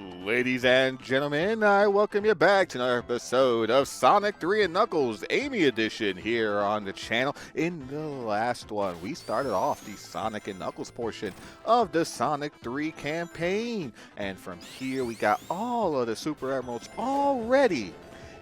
Ladies and gentlemen, I welcome you back to another episode of Sonic 3 and Knuckles Amy Edition here on the channel. In the last one, we started off the Sonic and Knuckles portion of the Sonic 3 campaign. And from here, we got all of the Super Emeralds already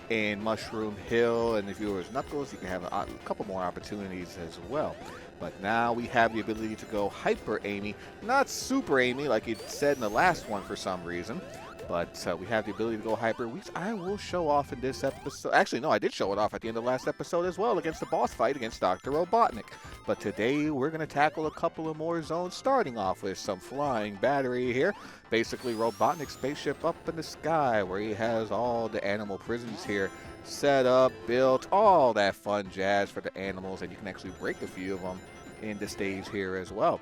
in Mushroom Hill. And if you were Knuckles, you can have a couple more opportunities as well. But now we have the ability to go Hyper Amy, not Super Amy like it said in the last one for some reason. But we have the ability to go Hyper, which I will show off in this episode. Actually, no, I did show it off at the end of the last episode as well against the boss fight against Dr. Robotnik. But today we're going to tackle a couple of more zones, starting off with some flying battery here. Basically, Robotnik's spaceship up in the sky where he has all the animal prisons here set up, built, all that fun jazz for the animals, and you can actually break a few of them in the stage here as well.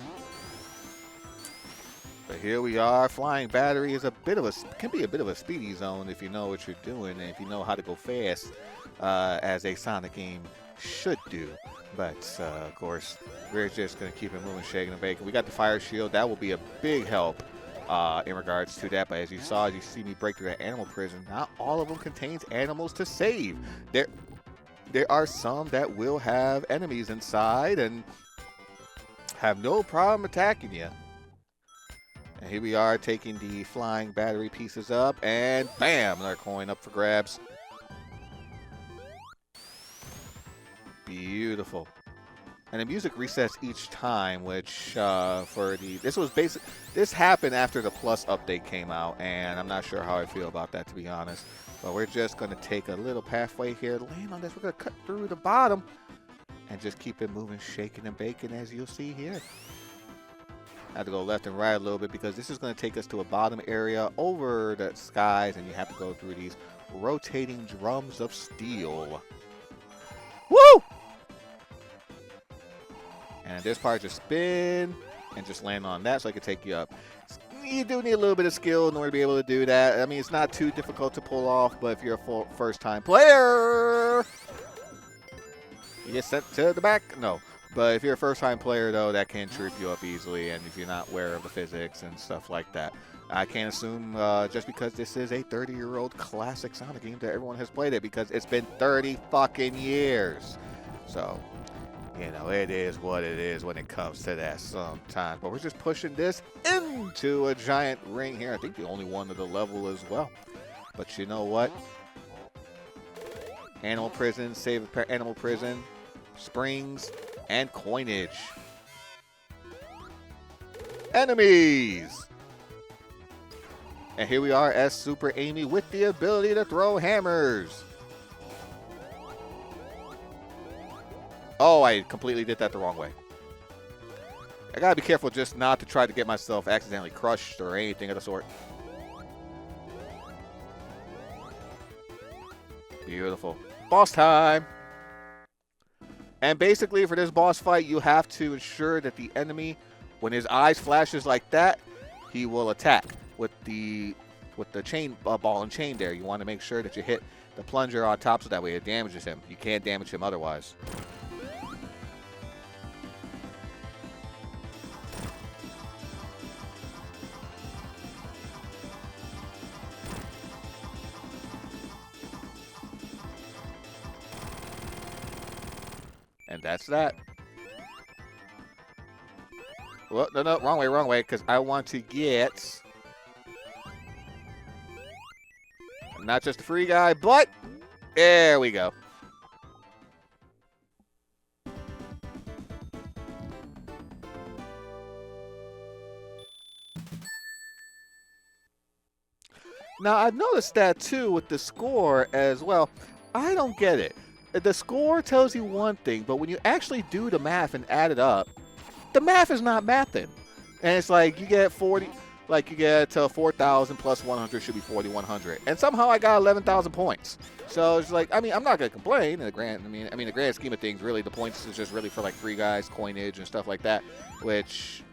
But here we are. Flying battery is can be a bit of a speedy zone if you know what you're doing and if you know how to go fast, as a Sonic game should do. But of course, we're just gonna keep it moving, shaking and baking. We got the fire shield. That will be a big help in regards to that. But as you saw, as you see me break through that animal prison, not all of them contains animals to save. There are some that will have enemies inside and have no problem attacking you. And here we are taking the flying battery pieces up, and bam, another coin up for grabs. Beautiful. And the music resets each time, which this happened after the Plus update came out, and I'm not sure how I feel about that, to be honest. But we're just going to take a little pathway here, land on this. We're going to cut through the bottom and just keep it moving, shaking and baking, as you'll see here. I have to go left and right a little bit because this is going to take us to a bottom area over the skies, and you have to go through these rotating drums of steel. Woo! And this part, just spin and just land on that so I can take you up. You do need a little bit of skill in order to be able to do that. I mean, it's not too difficult to pull off, but if you're a first-time player, you get sent to the back. No. But if you're a first-time player, though, that can trip you up easily, and if you're not aware of the physics and stuff like that. I can't assume just because this is a 30-year-old classic Sonic game that everyone has played it, because it's been 30 fucking years. So, you know, it is what it is when it comes to that sometimes. But we're just pushing this into a giant ring here. I think the only one of the level as well. But you know what? Animal prison, save animal prison, springs, and coinage. Enemies! And here we are as Super Amy with the ability to throw hammers. Oh, I completely did that the wrong way. I gotta be careful just not to try to get myself accidentally crushed or anything of the sort. Beautiful. Boss time! And basically, for this boss fight, you have to ensure that the enemy, when his eyes flashes like that, he will attack with the chain ball and chain there. You want to make sure that you hit the plunger on top so that way it damages him. You can't damage him otherwise. And that's that. Well, no, wrong way, because I want to get not just a free guy, but there we go. Now, I've noticed that too with the score as well. I don't get it. The score tells you one thing, but when you actually do the math and add it up, the math is not mathing. And it's like you get 40, like you get 4,000 plus 100 should be 4,100. And somehow I got 11,000 points. So it's like, I mean, I'm not going to complain in the grand, the grand scheme of things, really, the points is just really for like free guys, coinage and stuff like that, which,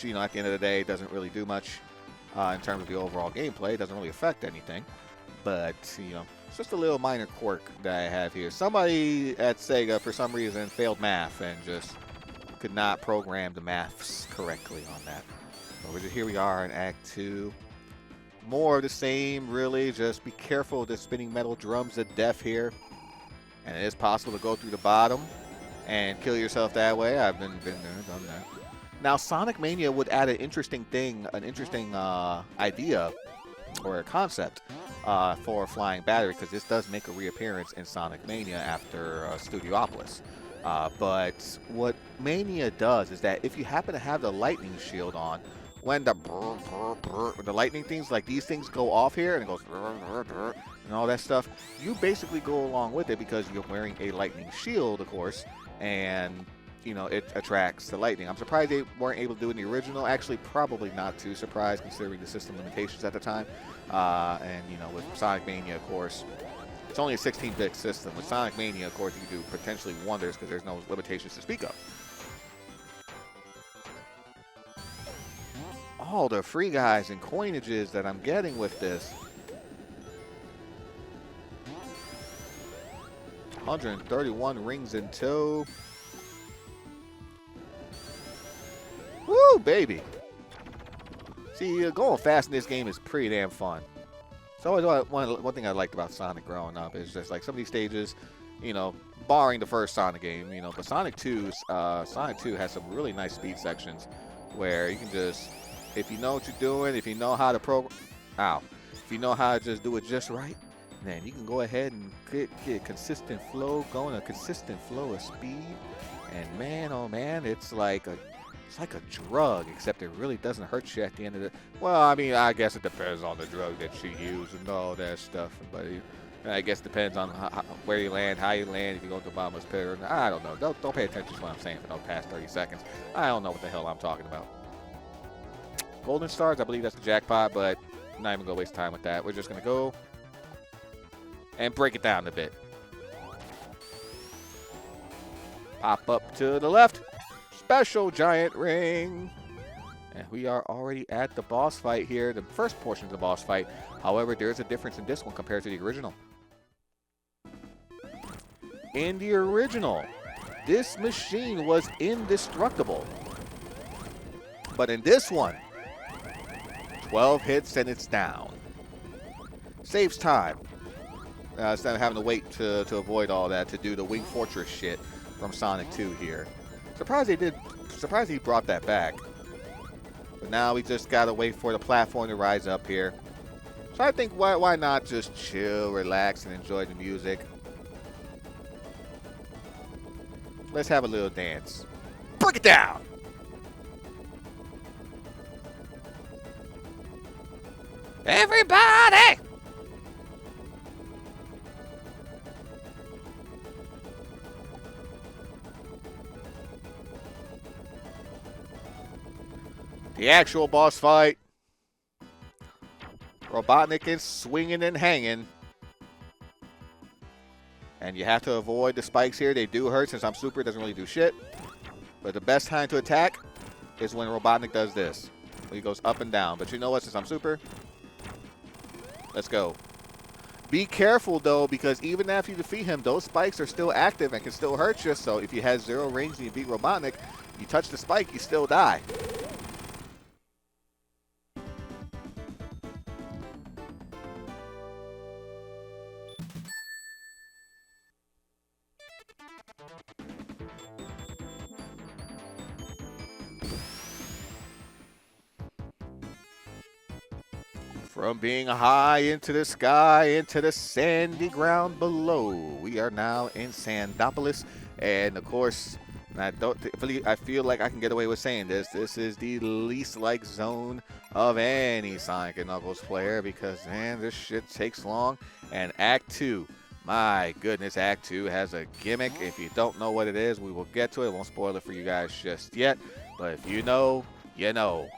you know, at the end of the day doesn't really do much in terms of the overall gameplay. It doesn't really affect anything. But, you know, it's just a little minor quirk that I have here. Somebody at Sega, for some reason, failed math and just could not program the maths correctly on that. So here we are in Act 2. More of the same, really. Just be careful of the spinning metal drums to death here. And it is possible to go through the bottom and kill yourself that way. I've been there, done that. Now, Sonic Mania would add an interesting thing, an interesting idea or a concept for Flying Battery, because this does make a reappearance in Sonic Mania after Studiopolis. But what Mania does is that if you happen to have the lightning shield on, when the lightning things like these things go off here and it goes and all that stuff, you basically go along with it because you're wearing a lightning shield, of course, and you know it attracts the lightning. I'm surprised they weren't able to do it in the original. Actually, probably not too surprised considering the system limitations at the time. And you know, with Sonic Mania, of course, it's only a 16-bit system. With Sonic Mania, of course, you can do potentially wonders because there's no limitations to speak of. All the free guys and coinages that I'm getting with this. 131 rings in tow. Woo, baby. See, going fast in this game is pretty damn fun. So one thing I liked about Sonic growing up is just like some of these stages, you know, barring the first Sonic game, you know, but Sonic 2 has some really nice speed sections where you can just, if you know what you're doing, if you know how to if you know how to just do it just right, then you can go ahead and get a consistent flow going, a consistent flow of speed. And man, oh man, it's like a drug, except it really doesn't hurt you at the end of the. Well, I mean, I guess it depends on the drug that you use and all that stuff. But I guess it depends on where you land, how you land, if you go to the bottomless pit or not. I don't know. Don't pay attention to what I'm saying for no past 30 seconds. I don't know what the hell I'm talking about. Golden stars, I believe that's the jackpot, but I'm not even going to waste time with that. We're just going to go and break it down a bit. Pop up to the left. Special giant ring. And we are already at the boss fight here, the first portion of the boss fight. However, there is a difference in this one compared to the original. In the original, this machine was indestructible. But in this one, 12 hits and it's down. Saves time. Instead of having to wait to avoid all that, to do the Wing Fortress shit from Sonic 2 here. Surprised he brought that back. But now we just gotta wait for the platform to rise up here. So I think why not just chill, relax, and enjoy the music. Let's have a little dance. Break it down! Everybody! The actual boss fight. Robotnik is swinging and hanging. And you have to avoid the spikes here. They do hurt since I'm super. It doesn't really do shit. But the best time to attack is when Robotnik does this. He goes up and down. But you know what? Since I'm super, let's go. Be careful, though, because even after you defeat him, those spikes are still active and can still hurt you. So if you have 0 rings and you beat Robotnik, you touch the spike, you still die. From being high into the sky, into the sandy ground below, we are now in Sandopolis, and of course, I feel like I can get away with saying this. This is the least like zone of any Sonic & Knuckles player because, man, this shit takes long. And Act 2, my goodness, Act 2 has a gimmick. If you don't know what it is, we will get to it. I won't spoil it for you guys just yet, but if you know, you know.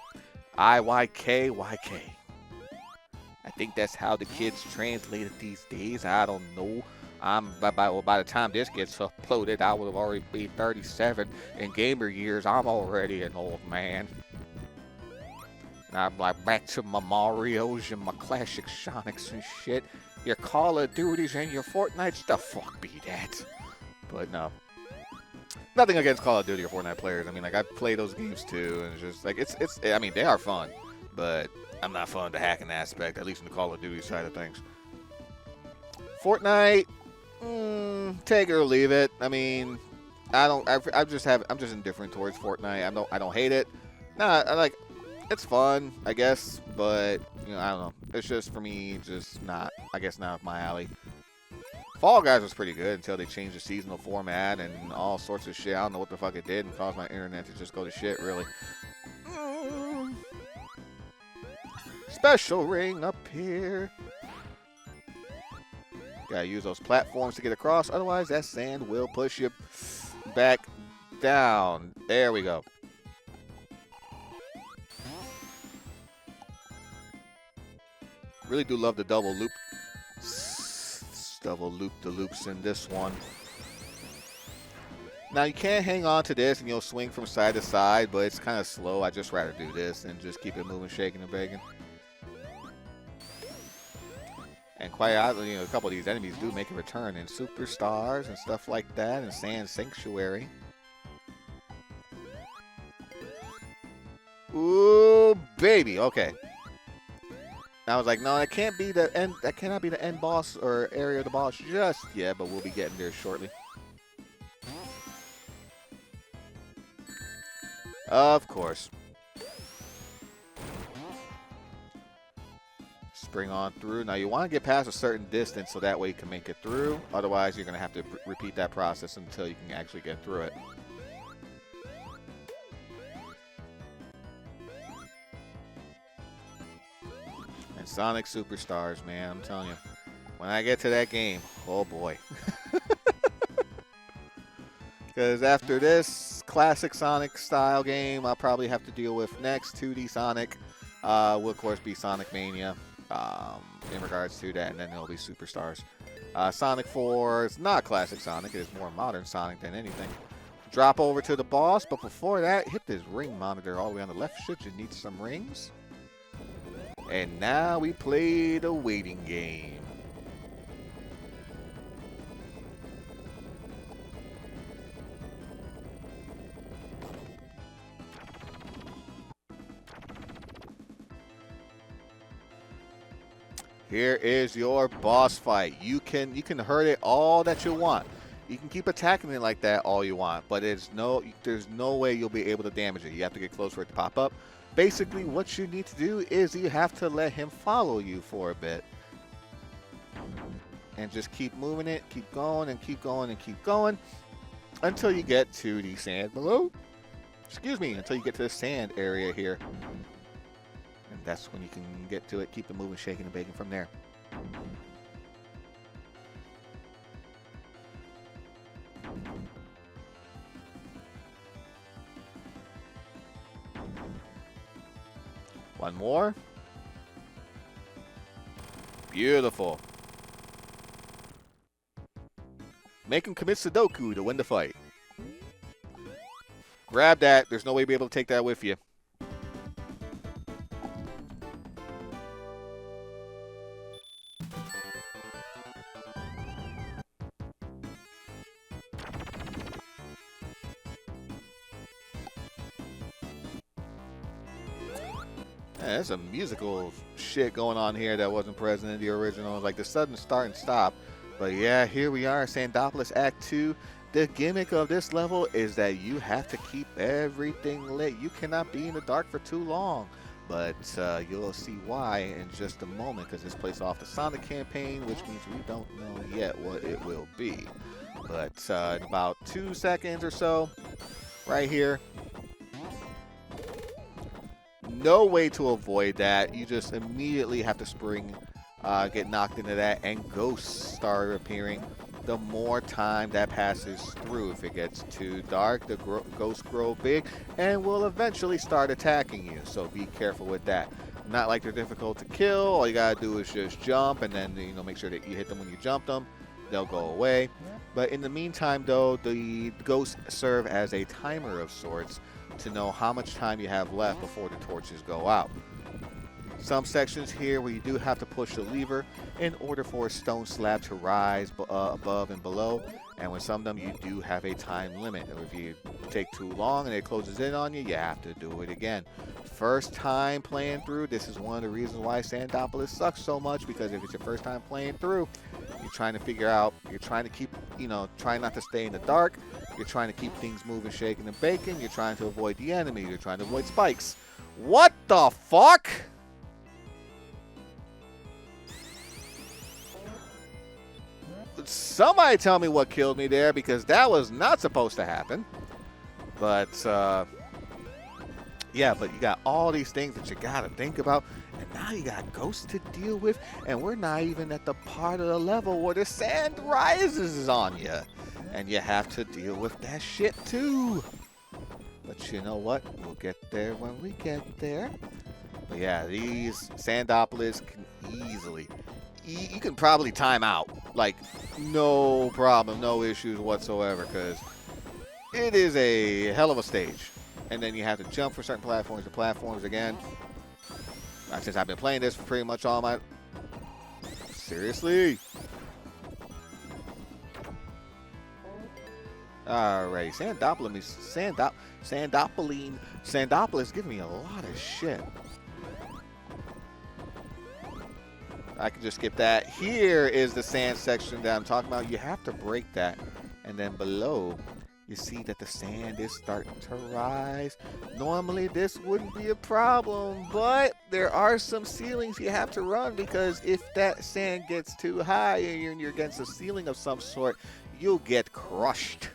IYKYK. I think that's how the kids translate it these days. I don't know. By the time this gets uploaded, I will already be 37. In gamer years, I'm already an old man. And I'm like back to my Marios and my classic Sonics and shit. Your Call of Duties and your Fortnites, the fuck be that. But no. Nothing against Call of Duty or Fortnite players. I mean, like, I play those games too, and it's just like I mean, they are fun, but I'm not fun the hacking aspect, at least in the Call of Duty side of things. Fortnite, take it or leave it. I mean, I'm just indifferent towards Fortnite. I don't hate it. Nah, it's fun, I guess, but I don't know. It's just for me, just not. I guess not up my alley. Fall Guys was pretty good until they changed the seasonal format and all sorts of shit. I don't know what the fuck it did and caused my internet to just go to shit, really. Special ring up here. Gotta use those platforms to get across, otherwise that sand will push you back down. There we go. Really do love the double loop. Double loop the loops in this one. Now you can hang on to this and you'll swing from side to side, but it's kind of slow. I just rather do this and just keep it moving, shaking and baking. And quite oddly, a couple of these enemies do make a return in Superstars and stuff like that, and Sand Sanctuary. Ooh, baby. Okay. I was like, no, that can't be the end. That cannot be the end boss or area of the boss just yet, but we'll be getting there shortly. Of course. Spring on through. Now you want to get past a certain distance so that way you can make it through. Otherwise, you're going to have to repeat that process until you can actually get through it. Sonic Superstars, man, I'm telling you. When I get to that game, oh boy. Because after this classic Sonic style game, I'll probably have to deal with next 2D Sonic. Will of course be Sonic Mania in regards to that, and then it'll be Superstars. Sonic 4 is not classic Sonic, it is more modern Sonic than anything. Drop over to the boss, but before that, hit this ring monitor all the way on the left should you need some rings. And now we play the waiting game. Here is your boss fight. You can hurt it all that you want. You can keep attacking it like that all you want, but there's no way you'll be able to damage it. You have to get close for it to pop up. Basically, what you need to do is you have to let him follow you for a bit. And just keep moving it, keep going, and keep going, and keep going. Until you get to the sand below. Excuse me, until you get to the sand area here. And that's when you can get to it, keep it moving, shaking, and baking from there. One more. Beautiful. Make him commit Sudoku to win the fight. Grab that. There's no way you'll be able to take that with you. There's some musical shit going on here that wasn't present in the original, like the sudden start and stop. But yeah, here we are, Sandopolis Act 2. The gimmick of this level is that you have to keep everything lit. You cannot be in the dark for too long. But you'll see why in just a moment, because this plays off the Sonic campaign, which means we don't know yet what it will be. But in about 2 seconds or so, right here, no way to avoid that. You just immediately have to spring, get knocked into that, and ghosts start appearing. The more time that passes through, if it gets too dark, the ghosts grow big and will eventually start attacking you. So be careful with that. Not like they're difficult to kill. All you gotta do is just jump, and then make sure that you hit them when you jump them. They'll go away. But in the meantime, though, the ghosts serve as a timer of sorts to know how much time you have left before the torches go out. Some sections here where you do have to push the lever in order for a stone slab to rise above and below. And with some of them, you do have a time limit. If you take too long and it closes in on you, you have to do it again. First time playing through, this is one of the reasons why Sandopolis sucks so much, because if it's your first time playing through, you're trying to figure out, you're trying to keep, trying not to stay in the dark, you're trying to keep things moving, shaking, and baking, you're trying to avoid the enemy, you're trying to avoid spikes. What the fuck? Somebody tell me what killed me there, because that was not supposed to happen. But, yeah, but you got all these things that you got to think about. And now you got ghosts to deal with. And we're not even at the part of the level where the sand rises on you. And you have to deal with that shit too. But you know what? We'll get there when we get there. But yeah, these Sandopolis can easily... You can probably time out. Like, no problem, no issues whatsoever. Because it is a hell of a stage. And then you have to jump for certain platforms to platforms again. Since I've been playing this for pretty much all my... Seriously? Alrighty, Sandopolis giving me a lot of shit. I can just skip that. Here is the sand section that I'm talking about. You have to break that. And then below... You see that the sand is starting to rise. Normally, this wouldn't be a problem, but there are some ceilings you have to run, because if that sand gets too high and you're against a ceiling of some sort, you'll get crushed.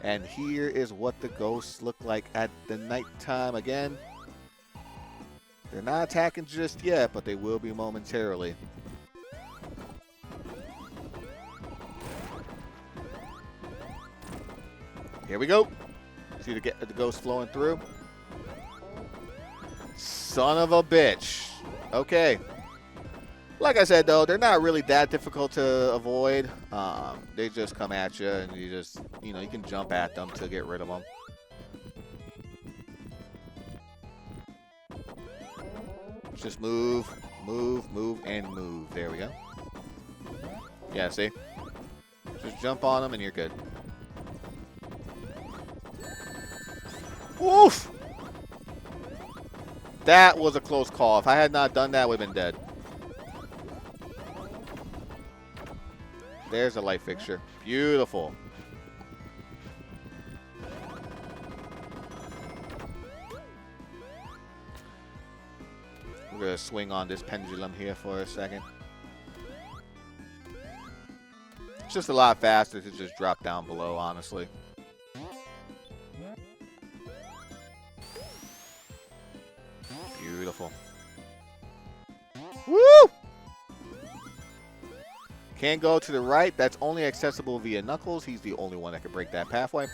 And here is what the ghosts look like at the nighttime again. They're not attacking just yet, but they will be momentarily. Here we go. See the ghost flowing through. Son of a bitch. Okay. Like I said, though, they're not really that difficult to avoid. They just come at you, and you just, you can jump at them to get rid of them. Just move, move, move, and move. There we go. Yeah, see? Just jump on them, and you're good. Woof! That was a close call. If I had not done that, I would have been dead. There's a light fixture. Beautiful. We're going to swing on this pendulum here for a second. It's just a lot faster to just drop down below, honestly. Beautiful. Woo! Can't go to the right. That's only accessible via Knuckles. He's the only one that can break that pathway.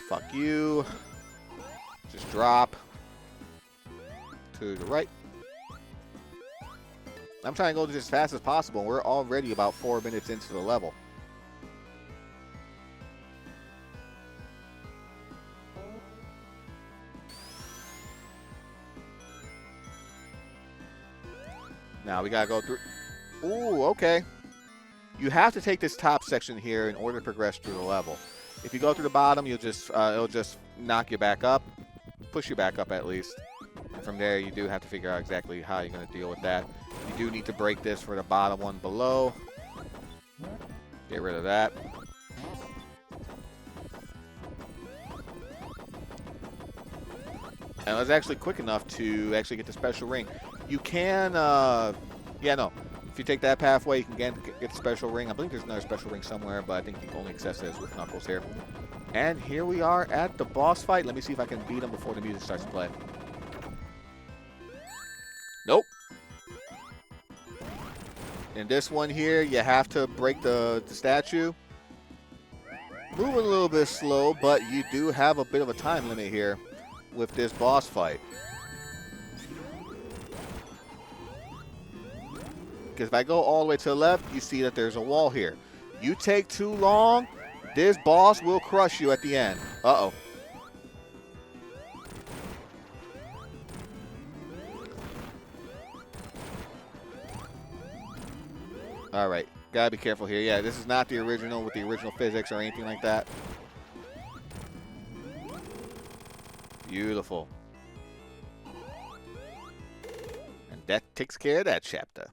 Fuck you. Just drop to the right. I'm trying to go as fast as possible. We're already about 4 minutes into the level. Now we gotta go through. Ooh, okay. You have to take this top section here in order to progress through the level. If you go through the bottom, you'll just it'll just knock you back up, push you back up at least. And from there, you do have to figure out exactly how you're gonna deal with that. You do need to break this for the bottom one below. Get rid of that. And I was actually quick enough to actually get the special ring. You can, yeah, no. If you take that pathway, you can get the special ring. I believe there's another special ring somewhere, but I think you can only access this with Knuckles here. And here we are at the boss fight. Let me see if I can beat him before the music starts to play. Nope. In this one here, you have to break the statue. Moving a little bit slow, but you do have a bit of a time limit here with this boss fight. Because if I go all the way to the left, you see that there's a wall here. You take too long, this boss will crush you at the end. Uh-oh. All right. Gotta be careful here. Yeah, this is not the original with the original physics or anything like that. Beautiful. And that takes care of that chapter.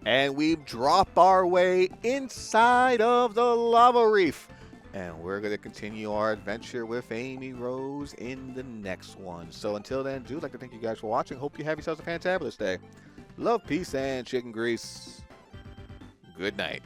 And we drop our way inside of the lava reef. And we're going to continue our adventure with Amy Rose in the next one. So until then, do like to thank you guys for watching. Hope you have yourselves a fantabulous day. Love, peace, and chicken grease. Good night.